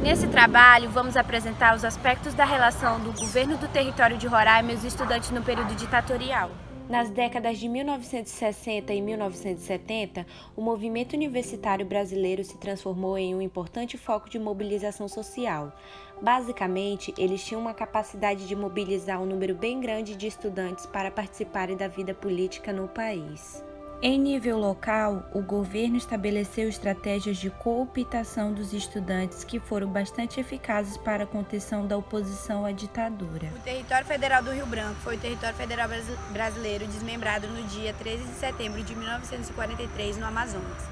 Nesse trabalho, vamos apresentar os aspectos da relação do governo do território de Roraima e os estudantes no período ditatorial. Nas décadas de 1960 e 1970, o movimento universitário brasileiro se transformou em um importante foco de mobilização social. Basicamente, eles tinham uma capacidade de mobilizar um número bem grande de estudantes para participarem da vida política no país. Em nível local, o governo estabeleceu estratégias de cooptação dos estudantes que foram bastante eficazes para a contenção da oposição à ditadura. O Território Federal do Rio Branco foi o território federal brasileiro desmembrado no dia 13 de setembro de 1943, no Amazonas.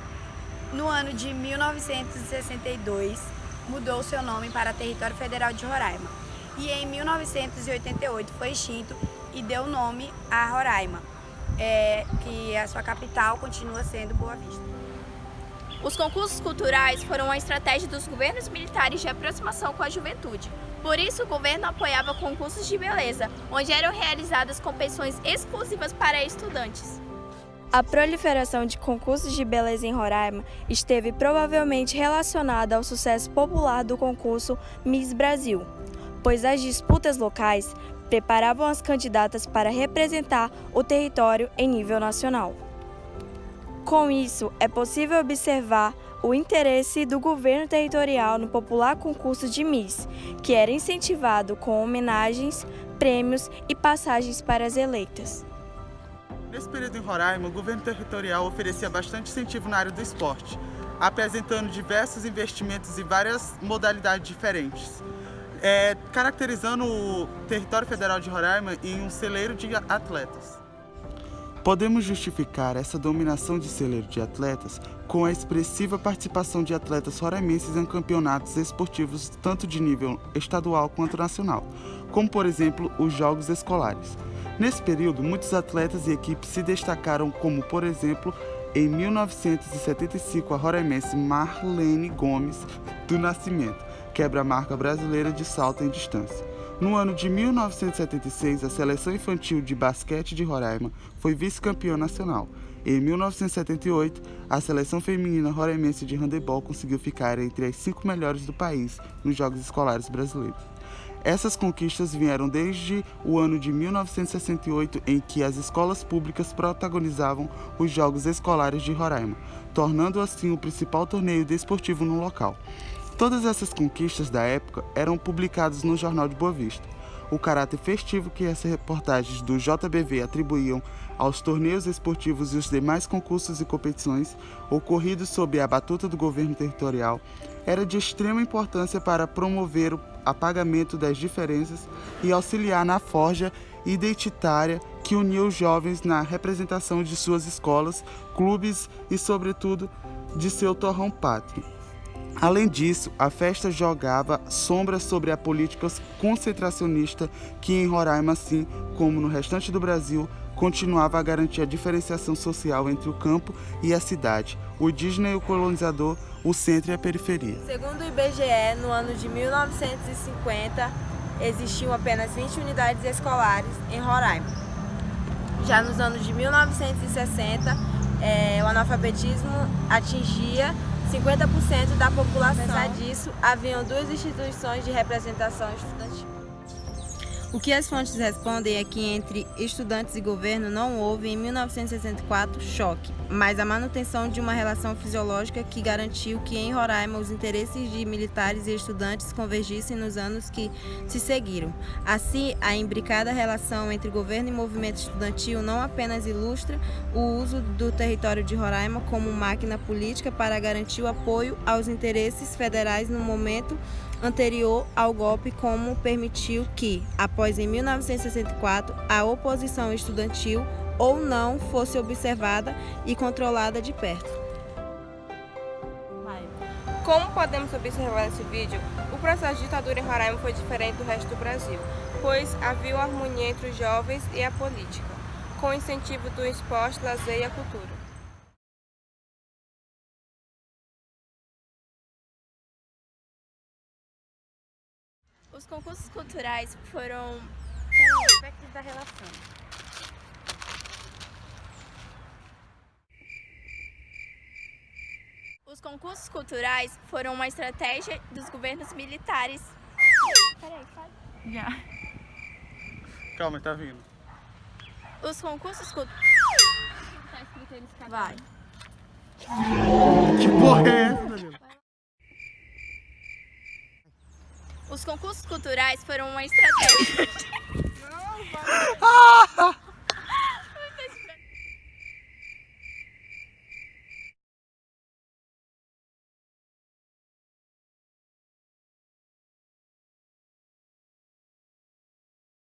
No ano de 1962, mudou seu nome para Território Federal de Roraima. E em 1988 foi extinto e deu nome a Roraima. Que a sua capital continua sendo Boa Vista. Os concursos culturais foram uma estratégia dos governos militares de aproximação com a juventude. Por isso, o governo apoiava concursos de beleza, onde eram realizadas competições exclusivas para estudantes. A proliferação de concursos de beleza em Roraima esteve provavelmente relacionada ao sucesso popular do concurso Miss Brasil, pois as disputas locais preparavam as candidatas para representar o território em nível nacional. Com isso, é possível observar o interesse do governo territorial no popular concurso de Miss, que era incentivado com homenagens, prêmios e passagens para as eleitas. Nesse período em Roraima, o governo territorial oferecia bastante incentivo na área do esporte, apresentando diversos investimentos e várias modalidades diferentes. Caracterizando o Território Federal de Roraima em um celeiro de atletas. Podemos justificar essa dominação de celeiro de atletas com a expressiva participação de atletas roraimenses em campeonatos esportivos tanto de nível estadual quanto nacional, como por exemplo os Jogos Escolares. Nesse período, muitos atletas e equipes se destacaram, como por exemplo, em 1975 a roraimense Marlene Gomes do Nascimento, quebra a marca brasileira de salto em distância. No ano de 1976, a Seleção Infantil de Basquete de Roraima foi vice-campeã nacional. Em 1978, a Seleção Feminina Roraimense de Handebol conseguiu ficar entre as 5 melhores do país nos Jogos Escolares Brasileiros. Essas conquistas vieram desde o ano de 1968, em que as escolas públicas protagonizavam os Jogos Escolares de Roraima, tornando assim o principal torneio desportivo no local. Todas essas conquistas da época eram publicadas no Jornal de Boa Vista. O caráter festivo que essas reportagens do JBV atribuíam aos torneios esportivos e os demais concursos e competições ocorridos sob a batuta do governo territorial era de extrema importância para promover o apagamento das diferenças e auxiliar na forja identitária que unia os jovens na representação de suas escolas, clubes e, sobretudo, de seu torrão pátrio. Além disso, a festa jogava sombra sobre a política concentracionista que em Roraima, assim como no restante do Brasil, continuava a garantir a diferenciação social entre o campo e a cidade, o indígena e o colonizador, o centro e a periferia. Segundo o IBGE, no ano de 1950, existiam apenas 20 unidades escolares em Roraima. Já nos anos de 1960, o analfabetismo atingia 50% da população. Apesar disso, haviam 2 instituições de representação estudantil. O que as fontes respondem é que entre estudantes e governo não houve, em 1964, choque, mas a manutenção de uma relação fisiológica que garantiu que em Roraima os interesses de militares e estudantes convergissem nos anos que se seguiram. Assim, a imbricada relação entre governo e movimento estudantil não apenas ilustra o uso do território de Roraima como máquina política para garantir o apoio aos interesses federais no momento anterior ao golpe, como permitiu que, após em 1964, a oposição estudantil ou não fosse observada e controlada de perto. Como podemos observar nesse vídeo, o processo de ditadura em Roraima foi diferente do resto do Brasil, pois havia uma harmonia entre os jovens e a política, com o incentivo do esporte, lazer e a cultura. Os concursos culturais foram Aspectos da relação. Os concursos culturais foram uma estratégia dos governos militares. Calma, tá vindo. Os concursos culturais. Vai. Que porra é essa, Danilo? Os concursos culturais foram uma estratégia.